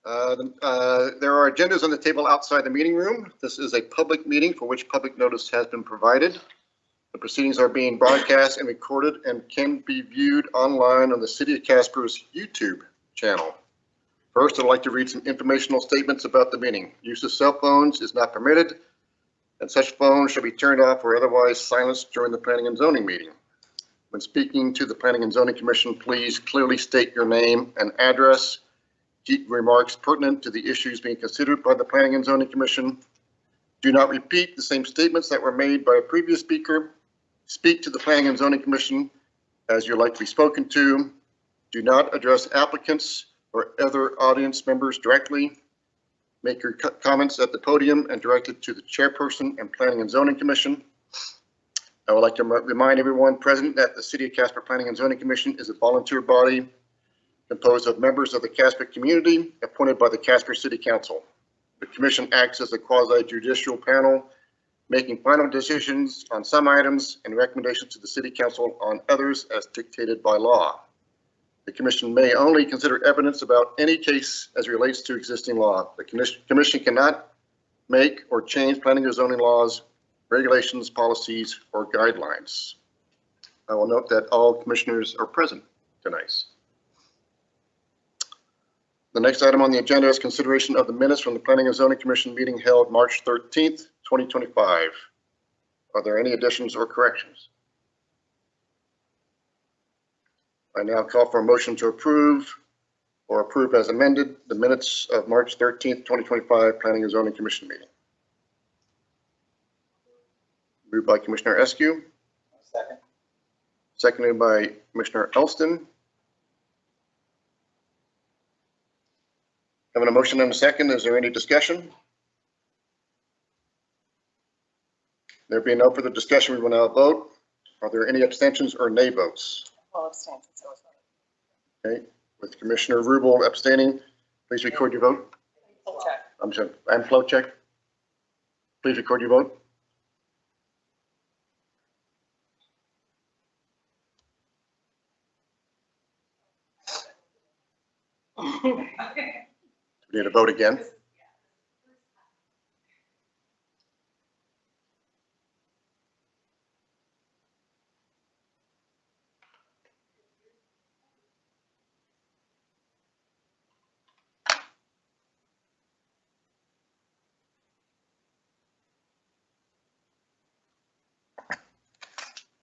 There are agendas on the table outside the meeting room. This is a public meeting for which public notice has been provided. The proceedings are being broadcast and recorded and can be viewed online on the City of Casper's YouTube channel. First, I'd like to read some informational statements about the meeting. Use of cell phones is not permitted, and such phones shall be turned off or otherwise silenced during the Planning and Zoning meeting. When speaking to the Planning and Zoning Commission, please clearly state your name and address. Keep remarks pertinent to the issues being considered by the Planning and Zoning Commission. Do not repeat the same statements that were made by a previous speaker. Speak to the Planning and Zoning Commission as you're likely spoken to. Do not address applicants or other audience members directly. Make your comments at the podium and direct it to the chairperson and Planning and Zoning Commission. I would like to remind everyone present that the City of Casper Planning and Zoning Commission is a volunteer body composed of members of the Casper community appointed by the Casper City Council. The commission acts as a quasi-judicial panel, making final decisions on some items and recommendations to the City Council on others as dictated by law. The commission may only consider evidence about any case as it relates to existing law. The commission cannot make or change planning or zoning laws, regulations, policies, or guidelines. I will note that all commissioners are present tonight. The next item on the agenda is consideration of the minutes from the Planning and Zoning Commission meeting held March 13th, 2025. Are there any additions or corrections? I now call for a motion to approve or approve as amended the minutes of March 13th, 2025 Planning and Zoning Commission meeting. Moved by Commissioner Eskew. Second. Seconded by Commissioner Elston. Having a motion and a second, is there any discussion? There being no further discussion, we will now vote. Are there any abstentions or nay votes? All abstained. Okay, with Commissioner Rubel abstaining, please record your vote. Check. I'm sorry, and flow check. Please record your vote. We need to vote again.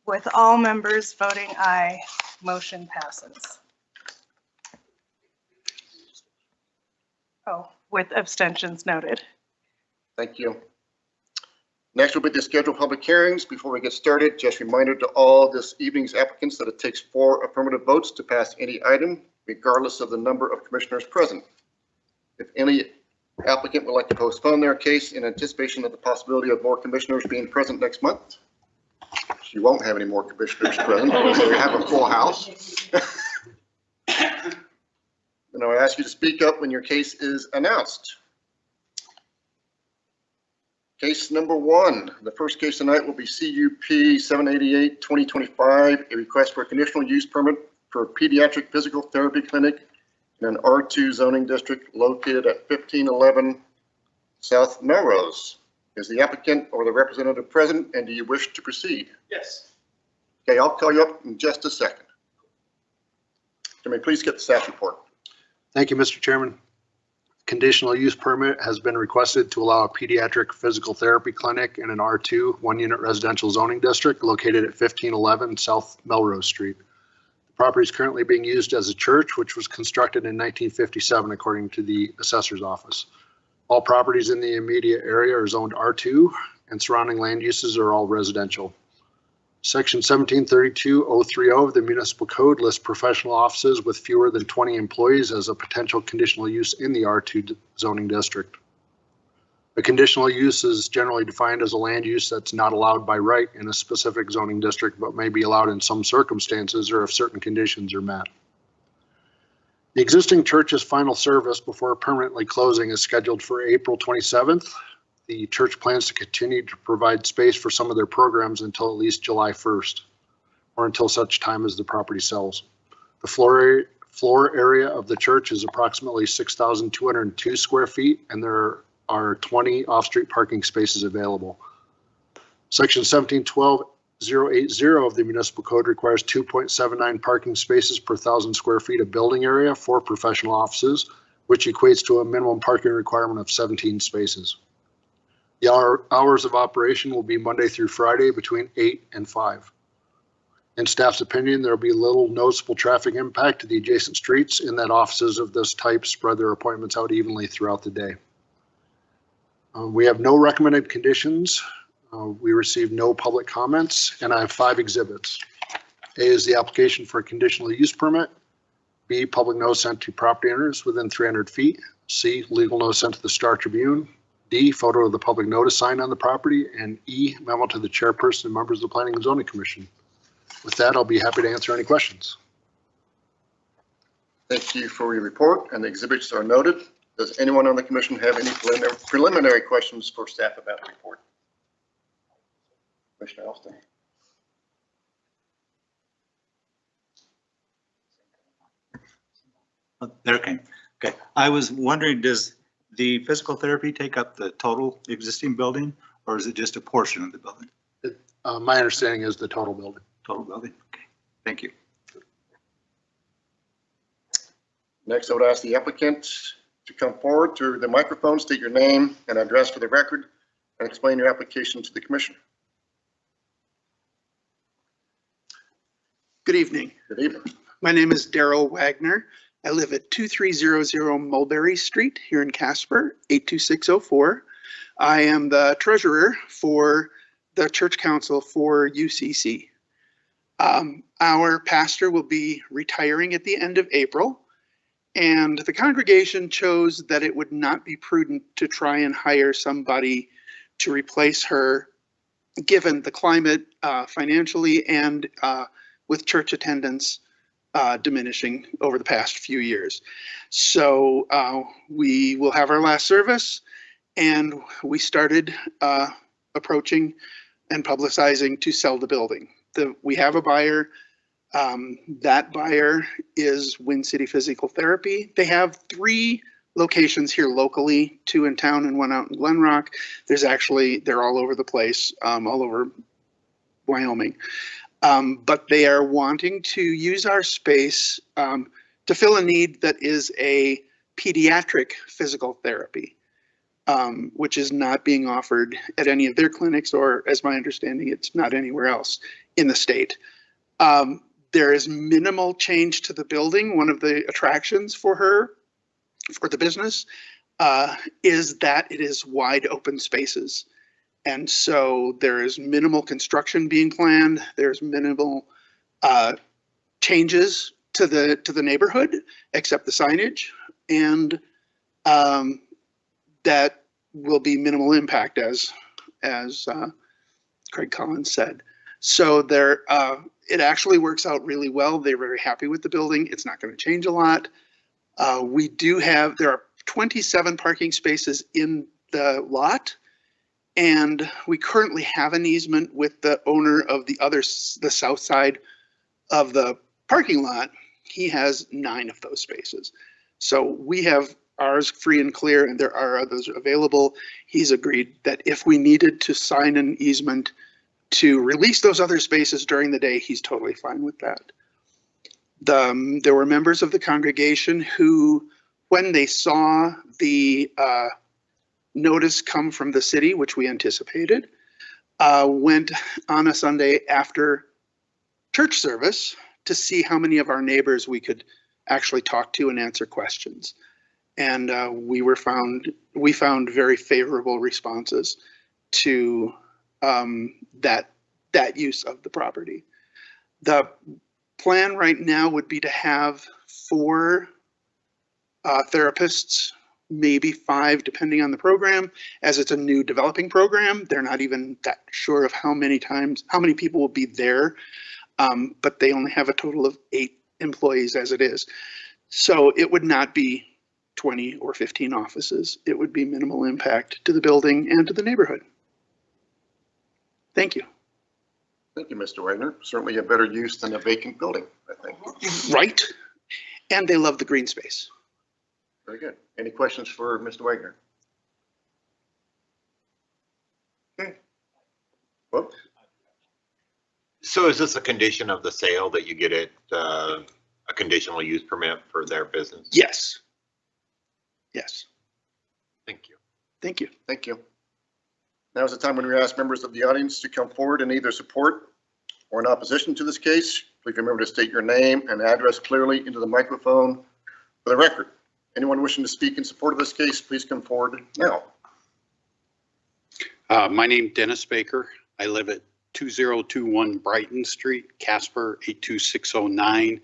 With all members voting aye, motion passes. Oh, with abstentions noted. Thank you. Next will be the scheduled public hearings. Before we get started, just a reminder to all this evening's applicants that it takes 4 affirmative votes to pass any item, regardless of the number of commissioners present. If any applicant would like to postpone their case in anticipation of the possibility of more commissioners being present next month, you won't have any more commissioners present, so we have a full house. And I ask you to speak up when your case is announced. Case number 1, the first case tonight will be CUP 788-2025, a request for a conditional use permit for a pediatric physical therapy clinic in an R2 zoning district located at 1511 South Melrose. Is the applicant or the representative present, and do you wish to proceed? Yes. Okay, I'll call you up in just a second. Can we please get the staff report? Thank you, Mr. Chairman. Conditional use permit has been requested to allow a pediatric physical therapy clinic in an R2 one-unit residential zoning district located at 1511 South Melrose Street. The property is currently being used as a church, which was constructed in 1957, according to the assessor's office. All properties in the immediate area are zoned R2, and surrounding land uses are all residential. Section 1732.030 of the Municipal Code lists professional offices with fewer than 20 employees as a potential conditional use in the R2 zoning district. A conditional use is generally defined as a land use that's not allowed by right in a specific zoning district, but may be allowed in some circumstances or if certain conditions are met. The existing church's final service before permanently closing is scheduled for April 27th. The church plans to continue to provide space for some of their programs until at least July 1st, or until such time as the property sells. The floor floor area of the church is approximately 6,202 square feet, and there are 20 off-street parking spaces available. Section 1712.080 of the municipal code requires 2.79 parking spaces per 1,000 square feet of building area for professional offices, which equates to a minimum parking requirement of 17 spaces. The hours of operation will be Monday through Friday between 8 and 5. In staff's opinion, there will be little noticeable traffic impact to the adjacent streets in that offices of this type spread their appointments out evenly throughout the day. We have no recommended conditions. We received no public comments, and I have 5 exhibits. A is the application for a conditional use permit. B, public notice sent to property owners within 300 feet. C, legal notice sent to the Star Tribune. D, photo of the public notice sign on the property. And E, memo to the chairperson and members of the Planning and Zoning Commission. With that, I'll be happy to answer any questions. Thank you for your report, and the exhibits are noted. Does anyone on the commission have any preliminary questions for staff about the report? Commissioner Elston. There came. Okay. I was wondering, does the physical therapy take up the total existing building, or is it just a portion of the building? My understanding is the total building. Total building. Okay. Thank you. Next, I would ask the applicant to come forward to the microphone, state your name and address for the record, and explain your application to the commission. Good evening. Good evening. My name is Daryl Wagner. I live at 2300 Mulberry Street here in Casper, 82604. I am the treasurer for the church council for UCC. Our pastor will be retiring at the end of April, and the congregation chose that it would not be prudent to try and hire somebody to replace her, given the climate financially and with church attendance diminishing over the past few years. So we will have our last service, and we started approaching and publicizing to sell the building. We have a buyer. That buyer is Wind City Physical Therapy. They have 3 locations here locally, 2 in town and 1 out in Glen Rock. They're all over the place, all over Wyoming. But they are wanting to use our space to fill a need that is a pediatric physical therapy, which is not being offered at any of their clinics, or as my understanding, it's not anywhere else in the state. There is minimal change to the building. One of the attractions for the business, is that it is wide open spaces. And so there is minimal construction being planned. There's minimal changes to the neighborhood, except the signage, and that will be minimal impact, as Craig Collins said. So it actually works out really well. They're very happy with the building. It's not going to change a lot. There are 27 parking spaces in the lot. And we currently have an easement with the owner of the south side of the parking lot. He has 9 of those spaces. So we have ours free and clear, and there are others available. He's agreed that if we needed to sign an easement to release those other spaces during the day, he's totally fine with that. There were members of the congregation who, when they saw the notice come from the city, which we anticipated, went on a Sunday after church service to see how many of our neighbors we could actually talk to and answer questions. And we found very favorable responses to that use of the property. The plan right now would be to have 4 therapists, maybe 5, depending on the program. As it's a new developing program, they're not even that sure of how many people will be there, but they only have a total of 8 employees as it is. So it would not be 20 or 15 offices. It would be minimal impact to the building and to the neighborhood. Thank you. Thank you, Mr. Wagner. Certainly a better use than a vacant building, I think. Right. and they love the green space. Very good. Any questions for Mr. Wagner? Okay. Well, So is this a condition of the sale that you get it, a conditional use permit for their business? Yes. Yes. Thank you. Thank you. thank you. Now is the time when we ask members of the audience to come forward and either support or in opposition to this case. Please remember to state your name and address clearly into the microphone for the record. Anyone wishing to speak in support of this case, please come forward now. My name Dennis Baker. I live at 2021 Brighton Street, Casper 82609,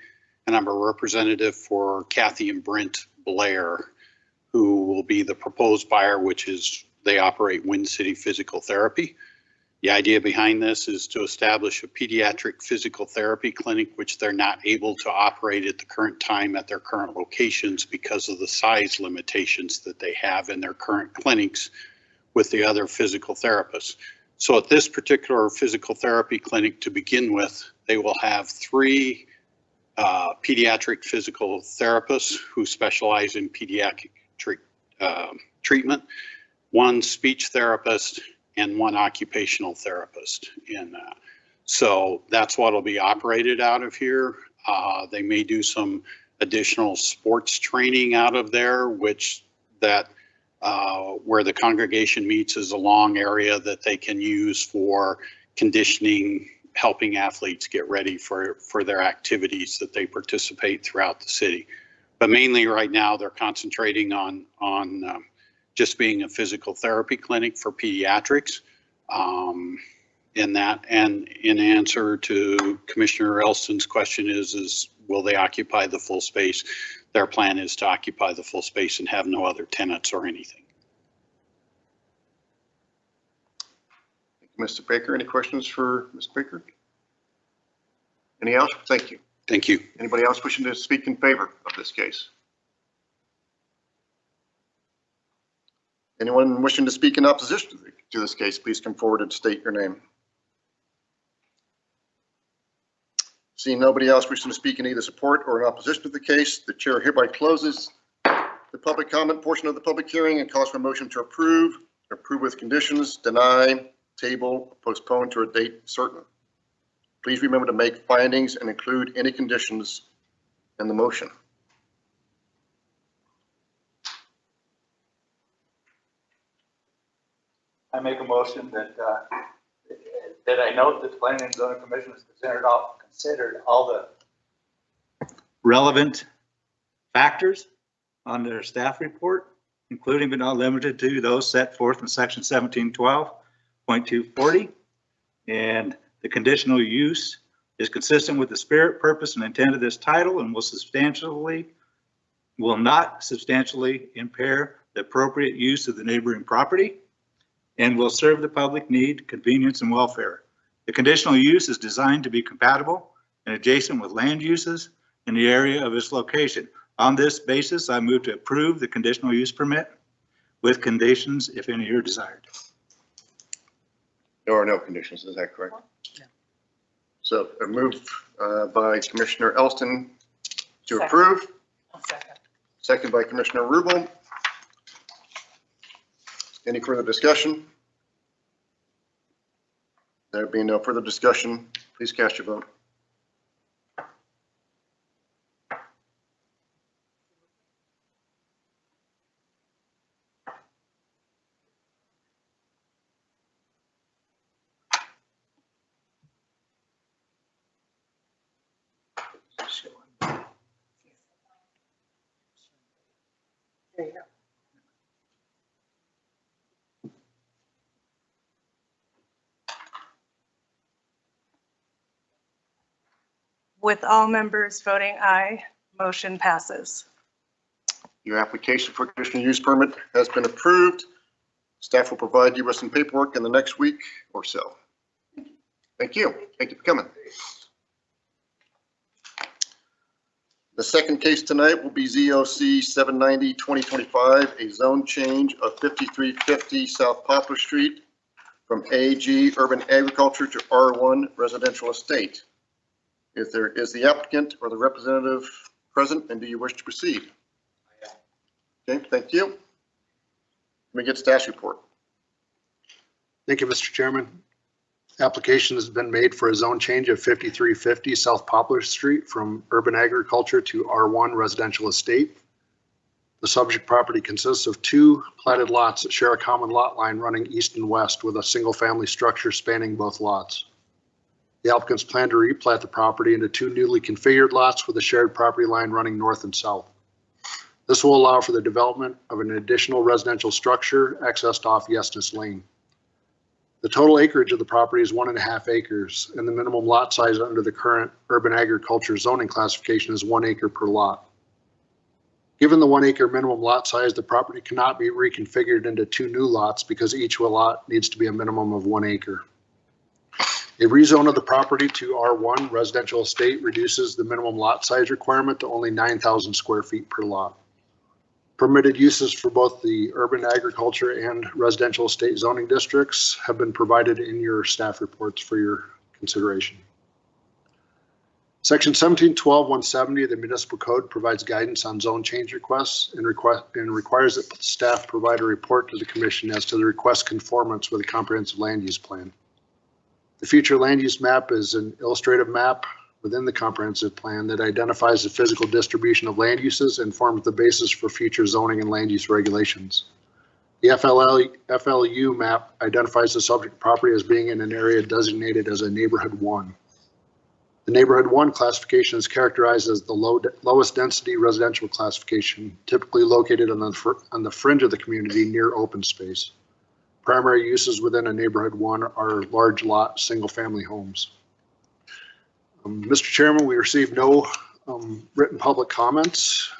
and I'm a representative for Kathy and Brent Blair, who will be the proposed buyer, which is they operate Wind City Physical Therapy. The idea behind this is to establish a pediatric physical therapy clinic, which they're not able to operate at the current time at their current locations because of the size limitations that they have in their current clinics with the other physical therapists. So at this particular physical therapy clinic to begin with, they will have 3 pediatric physical therapists who specialize in pediatric treatment, 1 speech therapist, and 1 occupational therapist. And so that's what will be operated out of here. They may do some additional sports training out of there, which where the congregation meets is a long area that they can use for conditioning, helping athletes get ready for their activities that they participate throughout the city. But mainly right now they're concentrating on just being a physical therapy clinic for pediatrics. In that, and in answer to Commissioner Elston's question is will they occupy the full space? Their plan is to occupy the full space and have no other tenants or anything. Thank you, Mr. Baker. Any questions for Ms. Baker? Any else? Thank you. Thank you. Anybody else wishing to speak in favor of this case? Anyone wishing to speak in opposition to this case, please come forward and state your name. Seeing nobody else wishing to speak in either support or in opposition to the case, the chair hereby closes the public comment portion of the public hearing and calls for a motion to approve with conditions, deny, table, postpone to a date certain. Please remember to make findings and include any conditions in the motion. I make a motion that I note that the Planning and Zoning Commission has considered all the Relevant factors on their staff report, including but not limited to those set forth in section 1712.240. And the conditional use is consistent with the spirit, purpose, and intent of this title and will not substantially impair the appropriate use of the neighboring property and will serve the public need, convenience, and welfare. The conditional use is designed to be compatible and adjacent with land uses in the area of its location. On this basis, I move to approve the conditional use permit with conditions, if any, are desired. There are no conditions, is that correct? Yeah. So a move by Commissioner Elston to approve. Second by Commissioner Rubel. Any further discussion? There being no further discussion, please cast your vote. There you go. With all members voting aye, motion passes. Your application for conditional use permit has been approved. Staff will provide you with some paperwork in the next week or so. Thank you. Thank you for coming. The second case tonight will be ZOC 790-2025, a zone change of 5350 South Poplar Street from AG Urban Agriculture to R1 Residential Estate. If there is the applicant or the representative present, and do you wish to proceed? Okay, thank you. Let me get staff's report. Thank you, Mr. Chairman. Application has been made for a zone change of 5350 South Poplar Street from urban agriculture to R1 residential estate. The subject property consists of 2 platted lots that share a common lot line running east and west with a single-family structure spanning both lots. The applicants plan to replat the property into 2 newly configured lots with a shared property line running north and south. This will allow for the development of an additional residential structure accessed off Yesness Lane. The total acreage of the property is 1.5 acres, and the minimum lot size under the current urban agriculture zoning classification is 1 acre per lot. Given the 1 acre minimum lot size, the property cannot be reconfigured into 2 new lots because each lot needs to be a minimum of 1 acre. A rezone of the property to R1 residential estate reduces the minimum lot size requirement to only 9,000 square feet per lot. Permitted uses for both the urban agriculture and residential estate zoning districts have been provided in your staff reports for your consideration. Section 1712-170 of the municipal code provides guidance on zone change requests and requires that staff provide a report to the commission as to the request conformance with a comprehensive land use plan. The future land use map is an illustrative map within the comprehensive plan that identifies the physical distribution of land uses and forms the basis for future zoning and land use regulations. The FLU map identifies the subject property as being in an area designated as a neighborhood 1. The neighborhood 1 classification is characterized as the lowest density residential classification, typically located on the fringe of the community near open space. Primary uses within a neighborhood 1 are large lot single family homes. Mr. Chairman, we received no written public comments,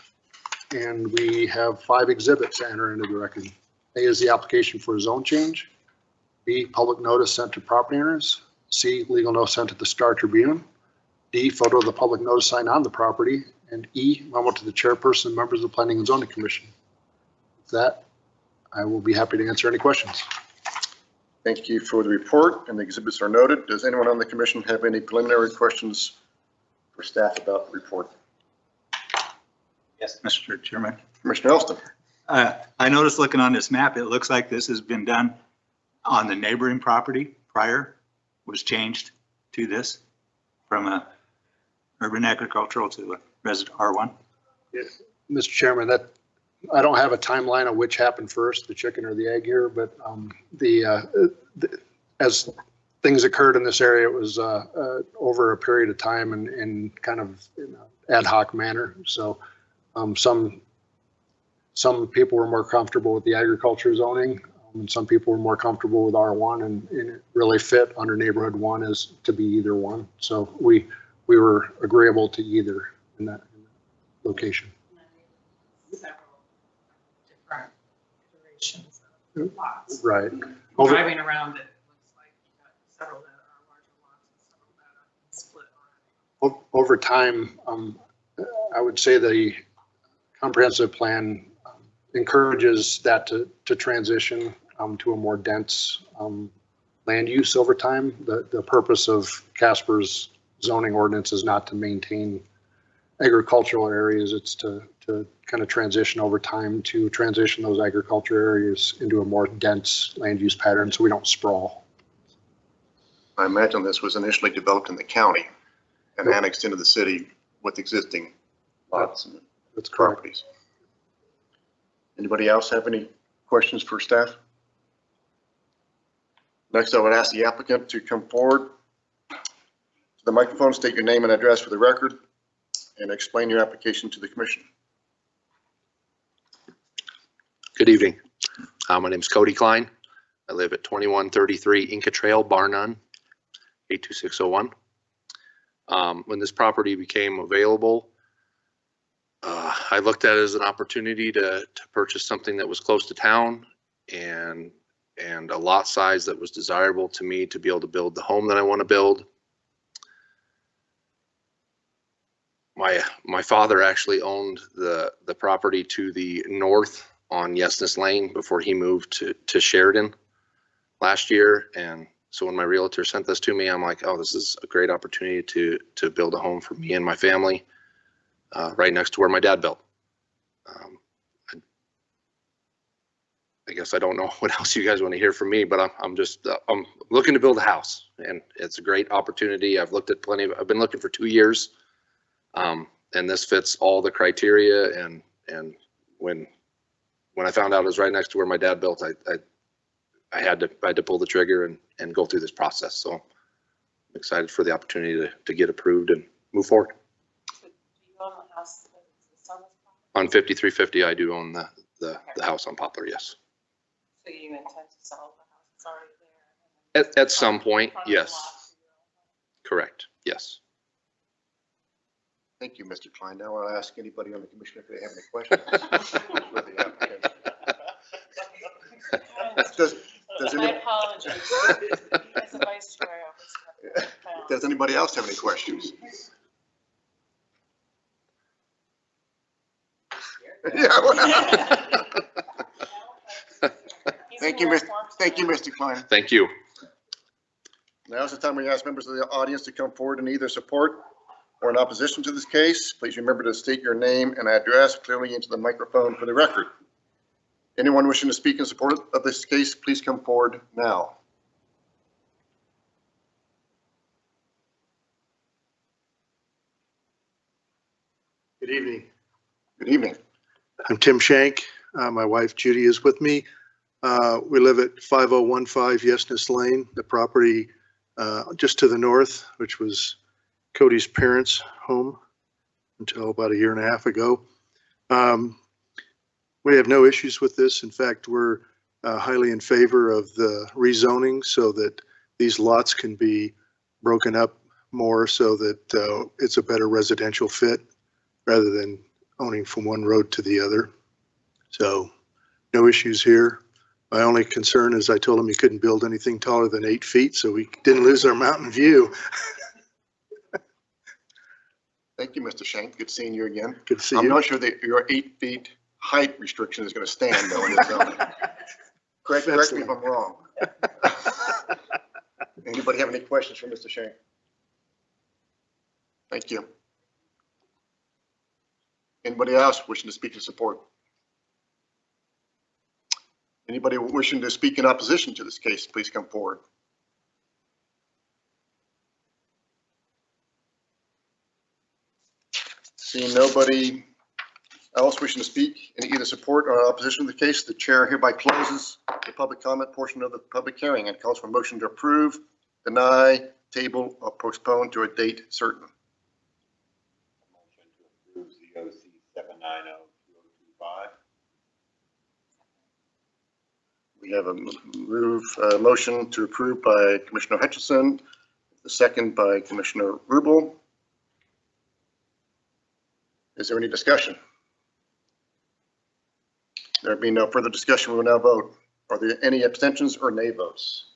and we have 5 exhibits to enter into the record. A is the application for a zone change. B, public notice sent to property owners. C, legal notice sent to the Star Tribune. D, photo of the public notice sign on the property. And E, memo to the chairperson and members of the Planning and Zoning Commission. With that, I will be happy to answer any questions. Thank you for the report, and the exhibits are noted. Does anyone on the commission have any preliminary questions for staff about the report? Yes, Mr. Chairman. Commissioner Elston. I noticed looking on this map, it looks like this has been done on the neighboring property prior, was changed to this from a urban agricultural to a resident R1. Yeah, Mr. Chairman, that I don't have a timeline of which happened first, the chicken or the egg here, but as things occurred in this area, it was over a period of time and in kind of ad hoc manner. So some people were more comfortable with the agriculture zoning, and some people were more comfortable with R1, and it really fit under neighborhood 1 as to be either one. So we were agreeable to either in that location. Several different iterations of lots. Right. Driving around it, looks like you've got several that are larger lots and several that are split already. Over time, I would say the comprehensive plan encourages that to transition to a more dense land use over time. The purpose of Casper's zoning ordinance is not to maintain agricultural areas. It's to kind of transition over time to transition those agriculture areas into a more dense land use pattern so we don't sprawl. I imagine this was initially developed in the county and annexed into the city with existing lots and That's correct. properties. Anybody else have any questions for staff? Next, I would ask the applicant to come forward to the microphone, state your name and address for the record, and explain your application to the commission. Good evening. My name is Cody Klein. I live at 2133 Inca Trail, Bar None, 82601. When this property became available, I looked at it as an opportunity to purchase something that was close to town and a lot size that was desirable to me to be able to build the home that I want to build. My father actually owned the property to the north on Yesness Lane before he moved to Sheridan last year. And so when my realtor sent this to me, I'm like, oh, this is a great opportunity to build a home for me and my family. right next to where my dad built. I guess I don't know what else you guys want to hear from me, but I'm just, I'm looking to build a house, and it's a great opportunity. I've looked at plenty of, I've been looking for 2 years. And this fits all the criteria. And when I found out it was right next to where my dad built, I had to pull the trigger and go through this process. So I'm excited for the opportunity to get approved and move forward. So do you own the house that's on this property? On 5350, I do own the house on Poplar, yes. So you intend to sell the house that's already there? At some point, Front of the yes. lot to Correct, yes. Thank you, Mr. Klein. Now I'll ask anybody on the commission if they have any questions for the applicant. Does My any- apologies. As a vice chair, I was. does anybody else have any questions? Yeah. well, Thank you, Mr. Klein. Thank you. Now is the time we ask members of the audience to come forward and either support or in opposition to this case. Please remember to state your name and address clearly into the microphone for the record. Anyone wishing to speak in support of this case, please come forward now. Good evening. Good evening. I'm Tim Shank. My wife Judy is with me. We live at 5015 Yesness Lane, the property just to the north, which was Cody's parents' home until about 1.5 years ago. We have no issues with this. In fact, we're highly in favor of the rezoning so that these lots can be broken up more so that it's a better residential fit rather than owning from one road to the other. So no issues here. My only concern is I told him he couldn't build anything taller than 8 feet, so we didn't lose our mountain view. Thank you, Mr. Shank. Good seeing you again. Good to see I'm you. not sure that your 8 feet height restriction is going to stand though in this zone. Correct me if I'm wrong. Anybody have any questions for Mr. Shank? Thank you. Anybody else wishing to speak in support? Anybody wishing to speak in opposition to this case, please come forward. Seeing nobody else wishing to speak in either support or opposition to the case, the chair hereby closes the public comment portion of the public hearing and calls for a motion to approve, deny, table, or postpone to a date certain. Motion to approve ZOC 7902025. We have a motion to approve by Commissioner Hutchinson, the second by Commissioner Rubel. Is there any discussion? There being no further discussion, we will now vote. Are there any abstentions or nay votes?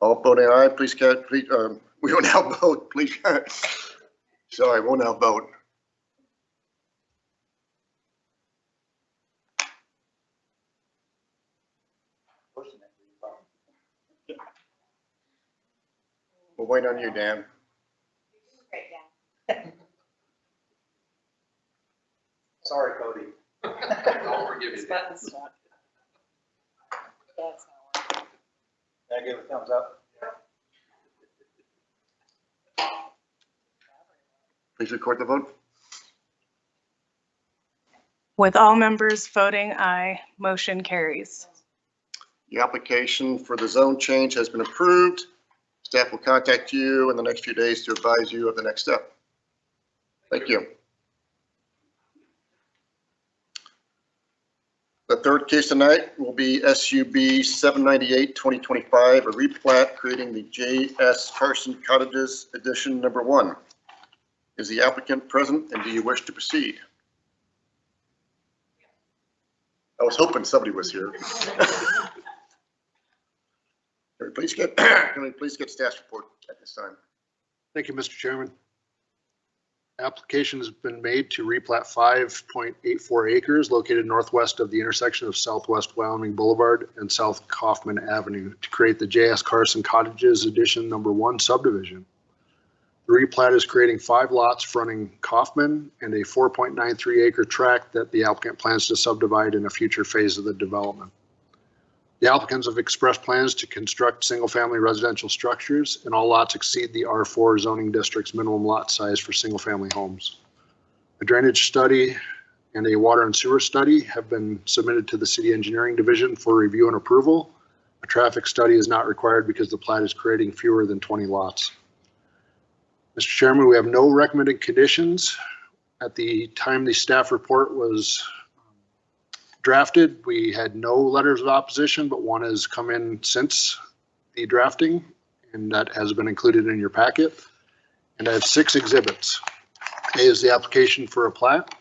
All voting aye, please, we will now vote, please. Sorry, we'll now vote. We'll wait on you, Dan. Sorry, Cody. I'll forgive This button's stuck. That's not working. Can I give a thumbs up? Please record the vote. With all members voting aye, motion carries. The application for the zone change has been approved. Staff will contact you in the next few days to advise you of the next step. Thank you. The third case tonight will be SUB 798-2025, a replat creating the J.S. Carson Cottages Edition Number 1. Is the applicant present and do you wish to proceed? I was hoping somebody was here. Can we please get staff's report at this time? Thank you, Mr. Chairman. Application has been made to replat 5.84 acres located northwest of the intersection of Southwest Wyoming Boulevard and South Kaufman Avenue to create the J.S. Carson Cottages Edition Number 1 subdivision. The The replat is creating 5 lots fronting Kaufman and a 4.93 acre tract that the applicant plans to subdivide in a future phase of the development. The applicants have expressed plans to construct single-family residential structures, and all lots exceed the R4 zoning district's minimum lot size for single-family homes. A drainage study and a water and sewer study have been submitted to the City Engineering Division for review and approval. A traffic study is not required because the plat is creating fewer than 20 lots. Mr. Chairman, we have no recommended conditions. At the time the staff report was drafted, we had no letters of opposition, but one has come in since the drafting, and that has been included in your packet. And I have 6 exhibits. A is the application for a plat.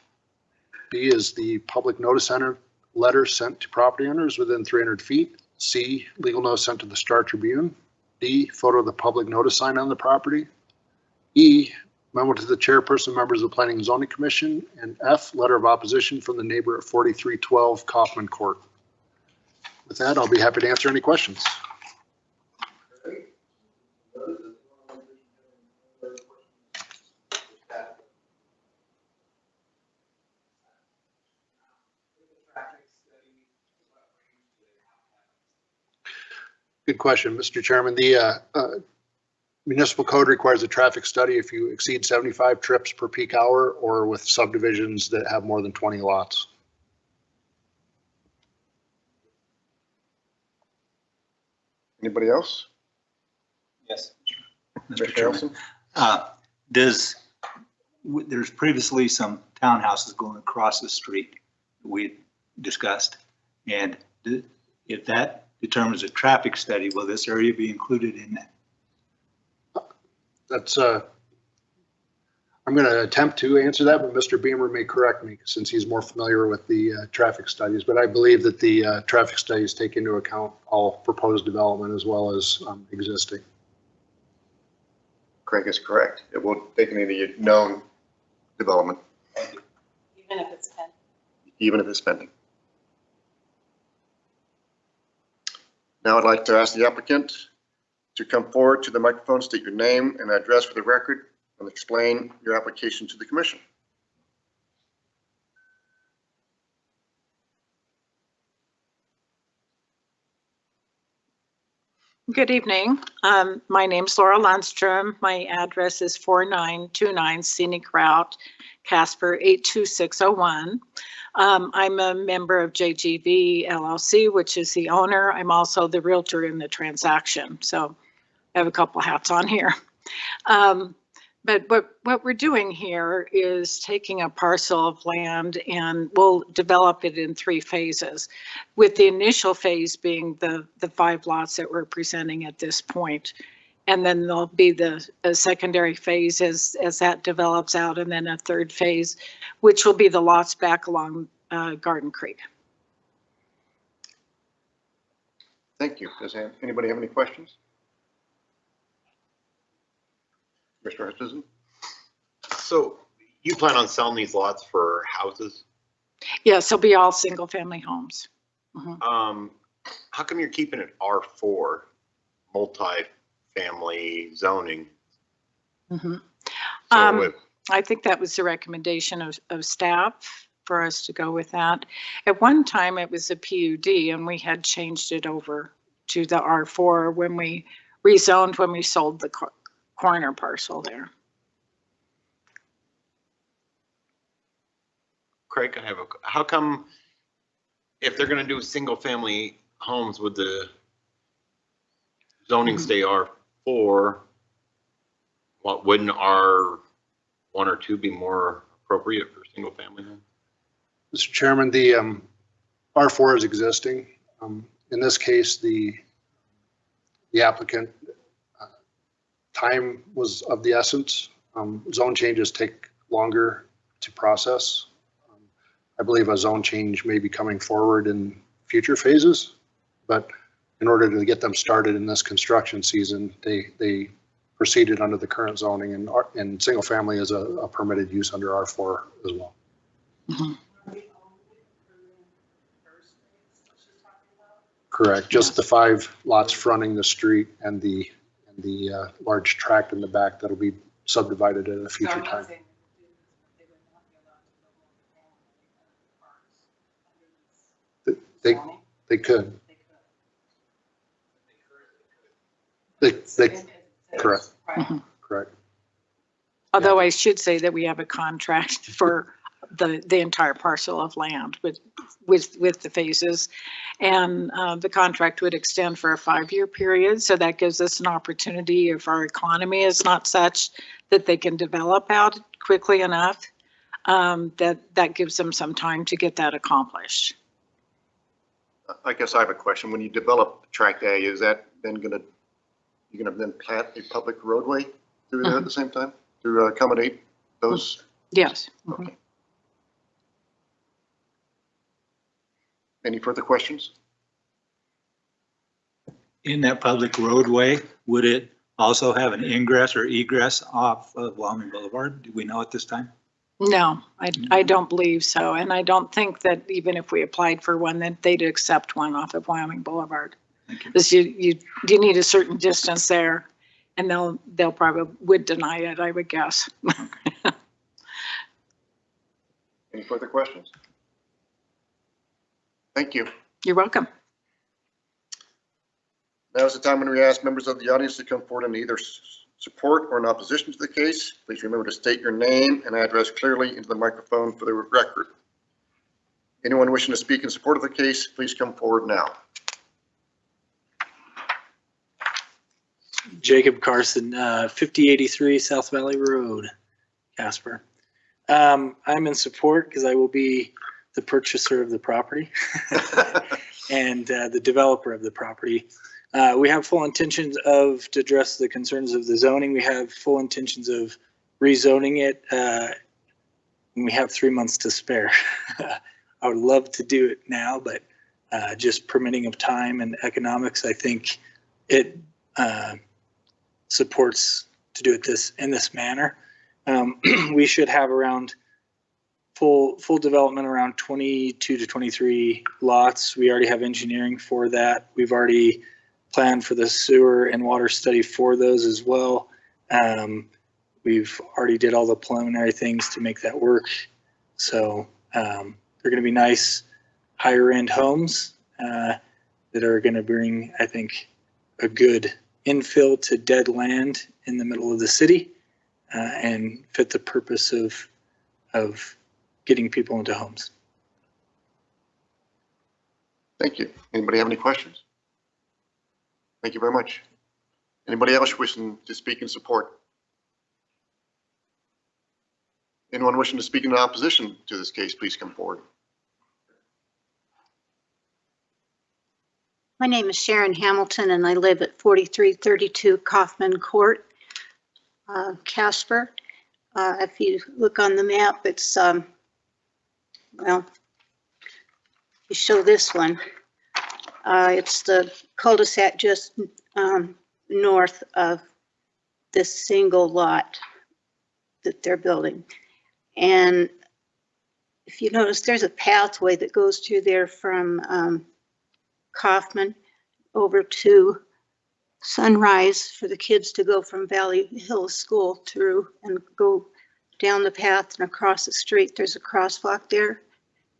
B is the public notice letter sent to property owners within 300 feet. C, legal notice sent to the Star Tribune. D, photo of the public notice sign on the property. E, memo to the chairperson, members of the Planning and Zoning Commission. And F, letter of opposition from the neighbor at 4312 Kaufman Court. With that, I'll be happy to answer any questions. Good question, Mr. Chairman. The municipal code requires a traffic study if you exceed 75 trips per peak hour or with subdivisions that have more than 20 lots. Anybody else? Yes. Mr. Chairman, there's previously some townhouses going across the street we discussed, and if that determines a traffic study, will this area be included in that? That's I'm going to attempt to answer that, but Mr. Beamer may correct me since he's more familiar with the traffic studies. But I believe that the traffic studies take into account all proposed development as well as existing. Craig is correct. It will take into the known development, Even if it's pending. even if it's pending. Now I'd like to ask the applicant to come forward to the microphone, state your name and address for the record, and explain your application to the commission. Good evening. My name's Laura Lundstrom. My address is 4929 Scenic Route, Casper 82601. I'm a member of JGV LLC, which is the owner. I'm also the realtor in the transaction. So I have a couple hats on here. But what we're doing here is taking a parcel of land and we'll develop it in 3 phases, with the initial phase being the 5 lots that we're presenting at this point. And then there'll be a secondary phase as that develops out, and then a 3rd phase, which will be the lots back along Garden Creek. Thank you. Does anybody have any questions? Mr. Hutchison? So you plan on selling these lots for houses? Yes, they'll be all single family homes. How come you're keeping it R4, multi-family zoning? I think that was the recommendation of staff for us to go with that. At one time it was a PUD and we had changed it over to the R4 when we rezoned, when we sold the corner parcel there. Craig, how come if they're going to do single family homes, would the zoning stay R4? What, wouldn't R1 or 2 be more appropriate for single family homes? Mr. Chairman, the R4 is existing. In this case, the applicant time was of the essence. Zone changes take longer to process. I believe a zone change may be coming forward in future phases, but in order to get them started in this construction season, they proceeded under the current zoning, and single family is a permitted use under R4 as well. Correct. Just the 5 lots fronting the street and the large tract in the back that'll be subdivide it at a future time. They could. They, correct, correct. Although I should say that we have a contract for the entire parcel of land with the phases. And the contract would extend for a 5-year period. So that gives us an opportunity, if our economy is not such that they can develop out quickly enough, that gives them some time to get that accomplished. I guess I have a question. When you develop Tract A, is that then you're gonna then plant a public roadway through there at the same time to accommodate those? Yes. Okay. Any further questions? In that public roadway, would it also have an ingress or egress off of Wyoming Boulevard? Do we know at this time? No, I don't believe so. And I don't think that even if we applied for one, that they'd accept one off of Wyoming Boulevard. Because you need a certain distance there, and they'll probably would deny it, I would guess. Any further questions? Thank you. You're welcome. Now is the time when we ask members of the audience to come forward and either support or in opposition to the case. Please remember to state your name and address clearly into the microphone for the record. Anyone wishing to speak in support of the case, please come forward now. Jacob Carson, 5083 South Valley Road, Casper. I'm in support because I will be the purchaser of the property and the developer of the property. We have full intentions to address the concerns of the zoning. We have full intentions of rezoning it. And we have 3 months to spare. I would love to do it now, but just permitting of time and economics, I think it supports to do it in this manner. We should have around full development around 22 to 23 lots. We already have engineering for that. We've already planned for the sewer and water study for those as well. We've already did all the preliminary things to make that work. So they're going to be nice higher end homes that are going to bring, I think, a good infill to dead land in the middle of the city and fit the purpose of getting people into homes. Thank you. Anybody have any questions? Thank you very much. Anybody else wishing to speak in support? Anyone wishing to speak in opposition to this case, please come forward. My name is Sharon Hamilton, and I live at 4332 Kaufman Court, Casper. If you look on the map, it's, well, you show this one. It's the cul-de-sac just north of this single lot that they're building. And if you notice, there's a pathway that goes through there from Kaufman over to Sunrise for the kids to go from Valley Hill School through and go down the path and across the street. There's a crosswalk there.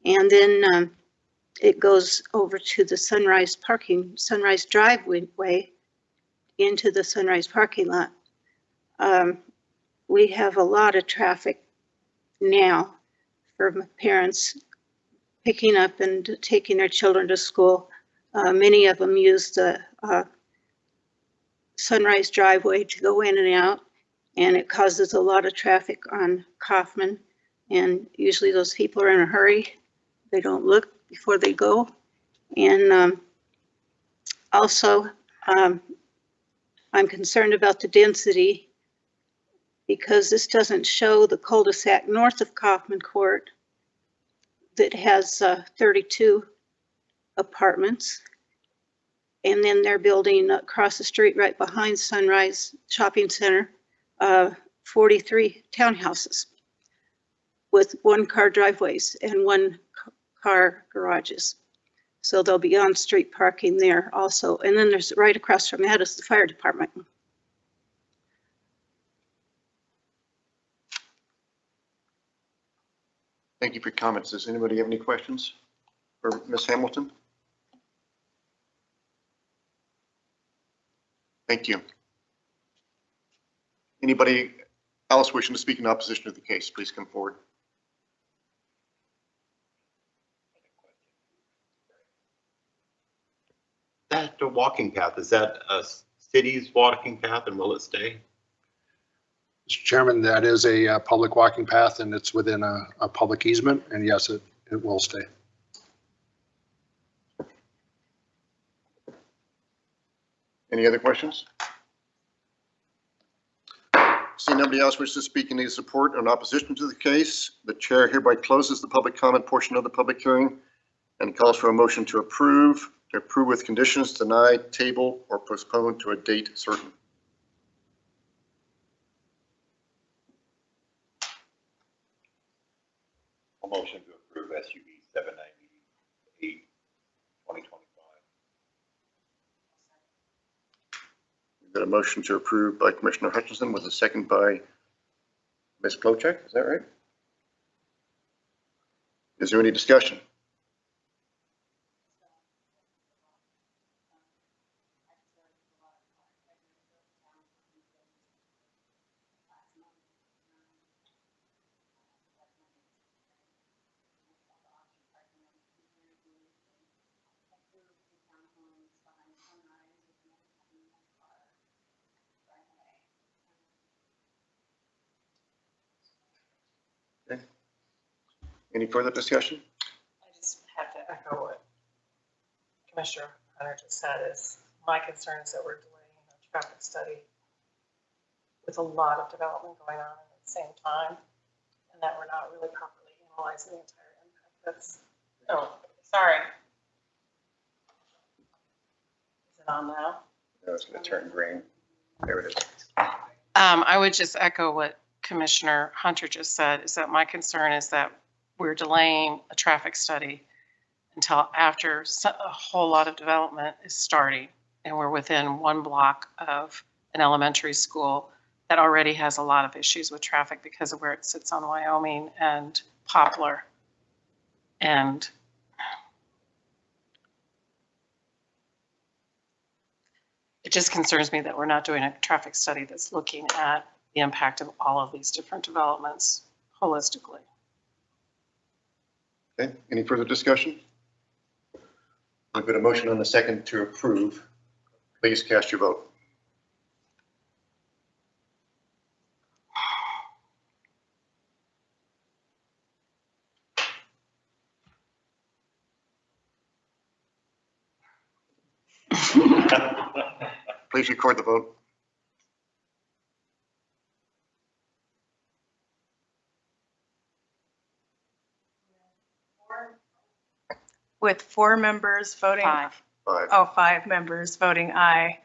And then it goes over to the Sunrise driveway into the Sunrise parking lot. We have a lot of traffic now for parents picking up and taking their children to school. Many of them use the Sunrise driveway to go in and out, and it causes a lot of traffic on Kaufman. And usually those people are in a hurry. They don't look before they go. And also, I'm concerned about the density because this doesn't show the cul-de-sac north of Kaufman Court that has 32 apartments. And then they're building across the street right behind Sunrise Shopping Center, 43 townhouses with 1-car driveways and 1-car garages. So there'll be on-street parking there also. And then there's right across from that is the fire department. Thank you for your comments. Does anybody have any questions for Ms. Hamilton? Thank you. Anybody else wishing to speak in opposition to the case, please come forward. That walking path, is that a city's walking path and will it stay? Mr. Chairman, that is a public walking path and it's within a public easement, and yes, it will stay. Any other questions? Seeing nobody else wishes to speak in either support or in opposition to the case, the chair hereby closes the public comment portion of the public hearing and calls for a motion to approve with conditions, deny, table, or postpone to a date certain. A motion to approve SUB 798, 2025. We've got a motion to approve by Commissioner Hutchinson with a second by Ms. Plowcheck. Is that right? Is there any discussion? Okay. Any further discussion? I just have to echo what Commissioner Hunter just said. Is my concern is that we're delaying a traffic study with a lot of development going on at the same time, and that we're not really properly analyzing the entire impact. That's, oh, sorry. Is it on now? No, it's going to turn green. There it is. I would just echo what Commissioner Hunter just said, is that my concern is that we're delaying a traffic study until after a whole lot of development is starting, and we're within one block of an elementary school that already has a lot of issues with traffic because of where it sits on Wyoming and Poplar. And it just concerns me that we're not doing a traffic study that's looking at the impact of all of these different developments holistically. Okay, any further discussion? I've got a motion on the second to approve. Please cast your vote. Please record the vote. With 4 members voting. 5. 5. Oh, 5 members voting aye,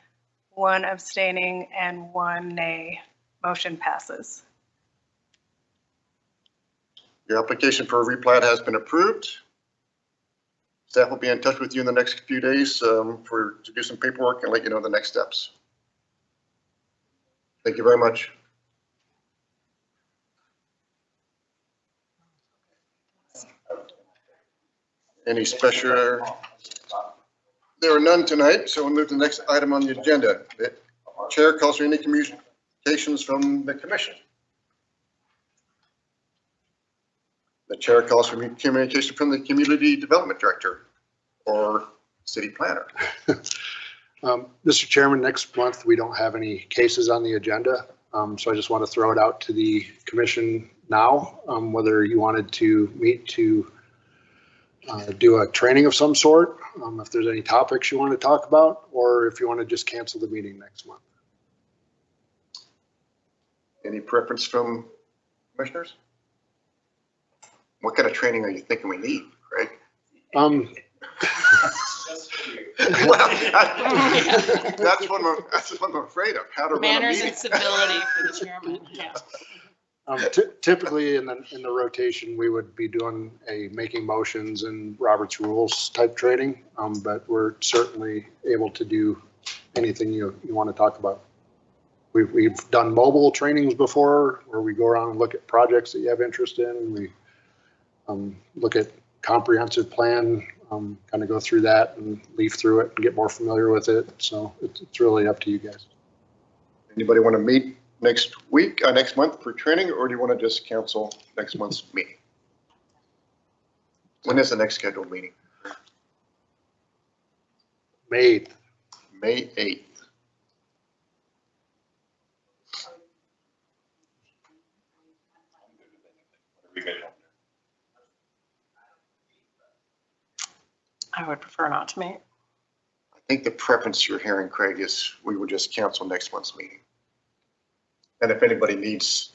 1 abstaining and 1 nay. Motion passes. Your application for a replat has been approved. Staff will be in touch with you in the next few days to do some paperwork and let you know the next steps. Thank you very much. Any special? There are none tonight, so we'll move to the next item on the agenda. The chair calls for any communications from the commission. The chair calls for communication from the community development director or city planner. Mr. Chairman, next month, we don't have any cases on the agenda. So I just want to throw it out to the commission now, whether you wanted to meet to do a training of some sort, if there's any topics you want to talk about, or if you want to just cancel the meeting next month. Any preference from commissioners? What kind of training are you thinking we need, Craig? Well, that's what I'm afraid of. How to run a Manners meeting. and civility for the chairman. Yeah. Typically in the rotation, we would be doing a making motions and Robert's rules type training, but we're certainly able to do anything you want to talk about. We've done mobile trainings before where we go around and look at projects that you have interest in, and we look at comprehensive plan, kind of go through that and leaf through it and get more familiar with it. So it's really up to you guys. Anybody want to meet next week, next month for training, or do you want to just cancel next month's meeting? When is the next scheduled meeting? May 8th. May 8th. I would prefer not to meet. I think the preference you're hearing, Craig, is we would just cancel next month's meeting. And if anybody needs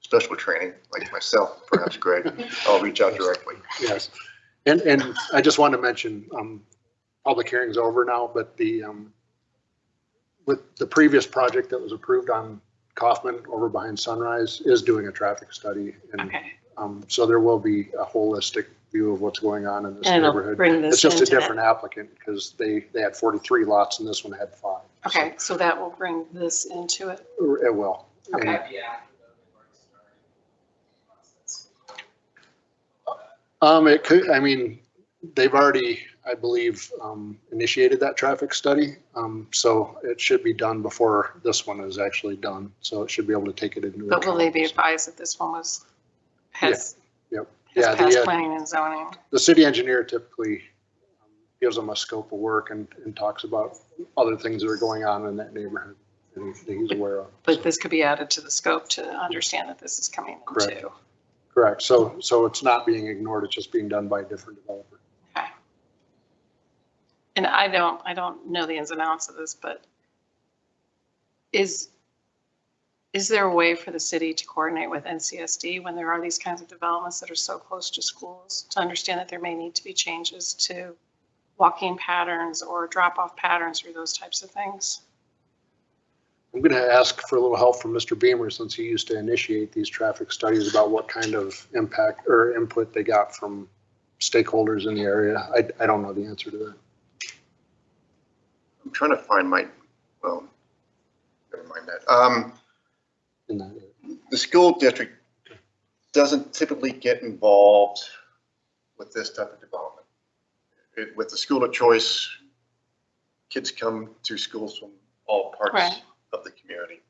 special training, like myself, perhaps Greg, I'll reach out directly. Yes. And I just want to mention, public hearing's over now, but with the previous project that was approved on Kaufman over behind Sunrise is doing a traffic study. And Okay. so there will be a holistic view of what's going on in this And it'll neighborhood. bring this It's just a into that. different applicant because they had 43 lots and this one had 5. Okay, so that will bring this into it. So it will. Okay. It could, I mean, they've already, I believe, initiated that traffic study. So it should be done before this one is actually done. So it should be able to take it into account. But will they be advised that this one has Yep. passed Yeah, planning and zoning? the city engineer typically gives them a scope of work and talks about other things that are going on in that neighborhood that he's aware of. But this could be added to the scope to understand that this is coming Correct. into. Correct. So it's not being ignored. It's just being done by a different developer. Okay. And I don't know the ins and outs of this, but is there a way for the city to coordinate with NCSD when there are these kinds of developments that are so close to schools to understand that there may need to be changes to walking patterns or drop-off patterns or those types of things? I'm going to ask for a little help from Mr. Beamer since he used to initiate these traffic studies about what kind of impact or input they got from stakeholders in the area. I don't know the answer to that. I'm trying to find well, never mind that. In that area. The school district doesn't typically get involved with this type of development. With the school of choice, kids come to schools from all parts Right. of the community.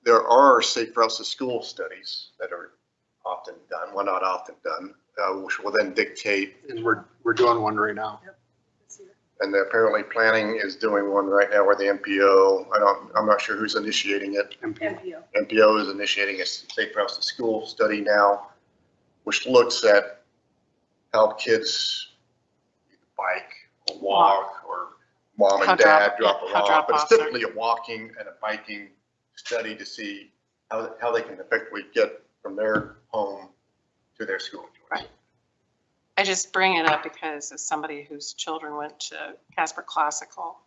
There are safe routes to school studies that are often done, well, not often done, which will then dictate. And we're doing one right now. And apparently planning is doing one right now where the MPO, I'm not sure who's initiating it. MPO is initiating a safe routes to school study now, which looks at how kids bike or walk or mom and dad drop them off. But it's typically a walking and a biking study to see how they can effectively get from their home to their school. Right. I just bring it up because as somebody whose children went to Casper Classical,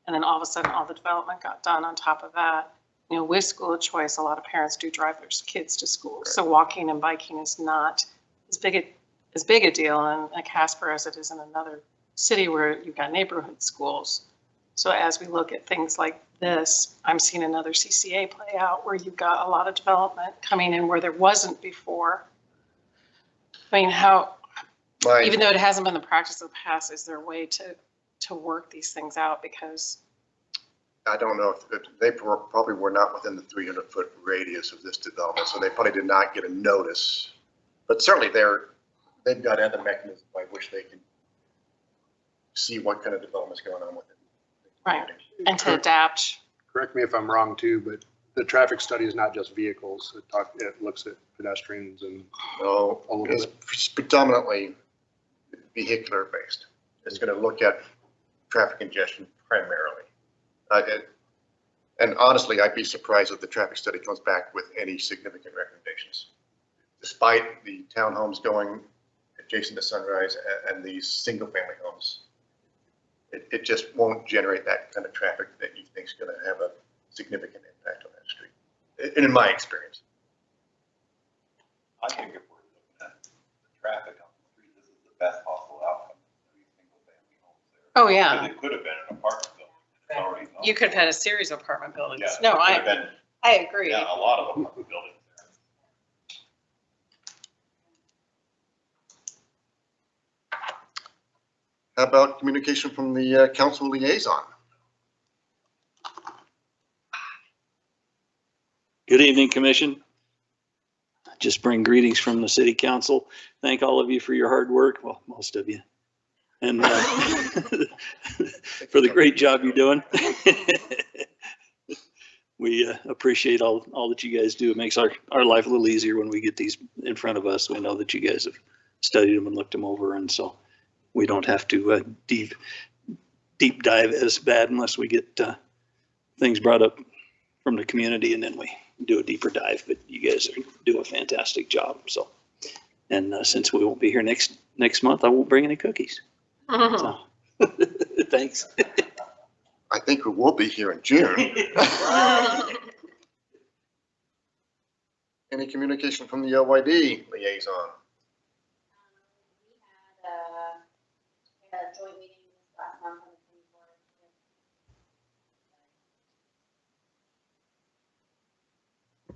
and then all of a sudden all the development got done on top of that, with school of choice, a lot of parents do drive their kids to school. So walking and biking is not as big a deal in Casper as it is in another city where you've got neighborhood schools. So as we look at things like this, I'm seeing another CCA play out where you've got a lot of development coming in where there wasn't before. I mean, even though it hasn't been the practice of the past, is there a way to work these things out? Because I don't know if they probably were not within the 300-foot radius of this development, so they probably did not get a notice. But certainly they've got other mechanisms by which they can see what kind of development's going on with it. right, and to adapt. Correct me if I'm wrong too, but the traffic study is not just vehicles. It looks at pedestrians and No, a little it's predominantly vehicular based. It's going to look at traffic congestion primarily. And honestly, I'd be surprised if the traffic study comes back with any significant recommendations. Despite the townhomes going adjacent to Sunrise and these single family homes, it just won't generate that kind of traffic that you think is going to have a significant impact on that street, in my experience. I think if we're looking at the traffic on the street, this is the best possible outcome. Single family homes there. Oh, yeah. Because it could have been an apartment building. It's already You could have had a series of apartment buildings. Yeah, No, it could have been, I agree. yeah, a lot of apartment buildings there. How about communication from the council liaison? Good evening, Commission. Just bring greetings from the City Council. Thank all of you for your hard work, well, most of you, and for the great job you're doing. We appreciate all that you guys do. It makes our life a little easier when we get these in front of us. We know that you guys have studied them and looked them over, and so we don't have to deep dive as bad unless we get things brought up from the community, and then we do a deeper dive. But you guys do a fantastic job. So, and since we won't be here next month, I won't bring any cookies. So, thanks. I think we will be here in June. Any communication from the LYD liaison? We had a joint meeting last month on the 24th.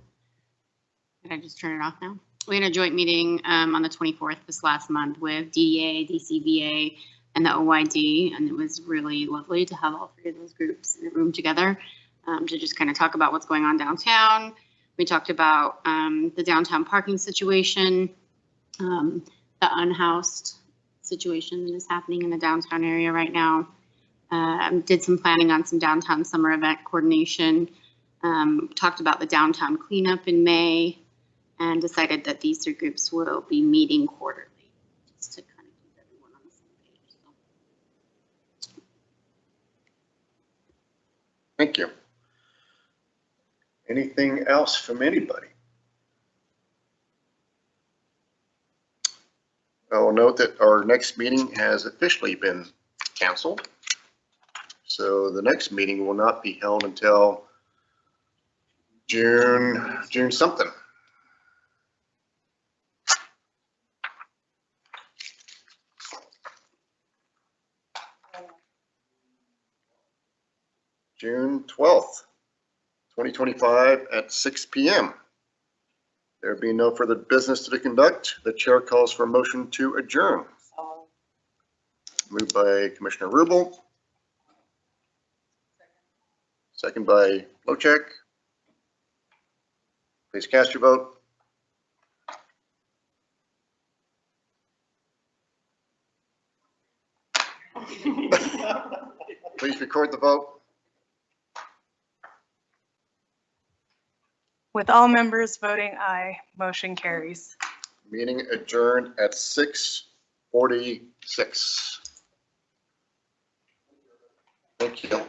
Did I just turn it off now? We had a joint meeting on the 24th this last month with DEA, DCBA, and the OYD, and it was really lovely to have all three of those groups in a room together to just kind of talk about what's going on downtown. We talked about the downtown parking situation, the unhoused situation that is happening in the downtown area right now. Did some planning on some downtown summer event coordination, talked about the downtown cleanup in May, and decided that these three groups will be meeting quarterly, just to kind of keep everyone on the same page. So. Thank you. Anything else from anybody? I will note that our next meeting has officially been canceled. So the next meeting will not be held until June something. June 12th, 2025 at 6 p.m. There being no further business to conduct, the chair calls for a motion to adjourn. Moved by Commissioner Rubel. Second by Lochek. Please cast your vote. Please record the vote. With all members voting aye, motion carries. Meeting adjourned at 6:46. Thank you.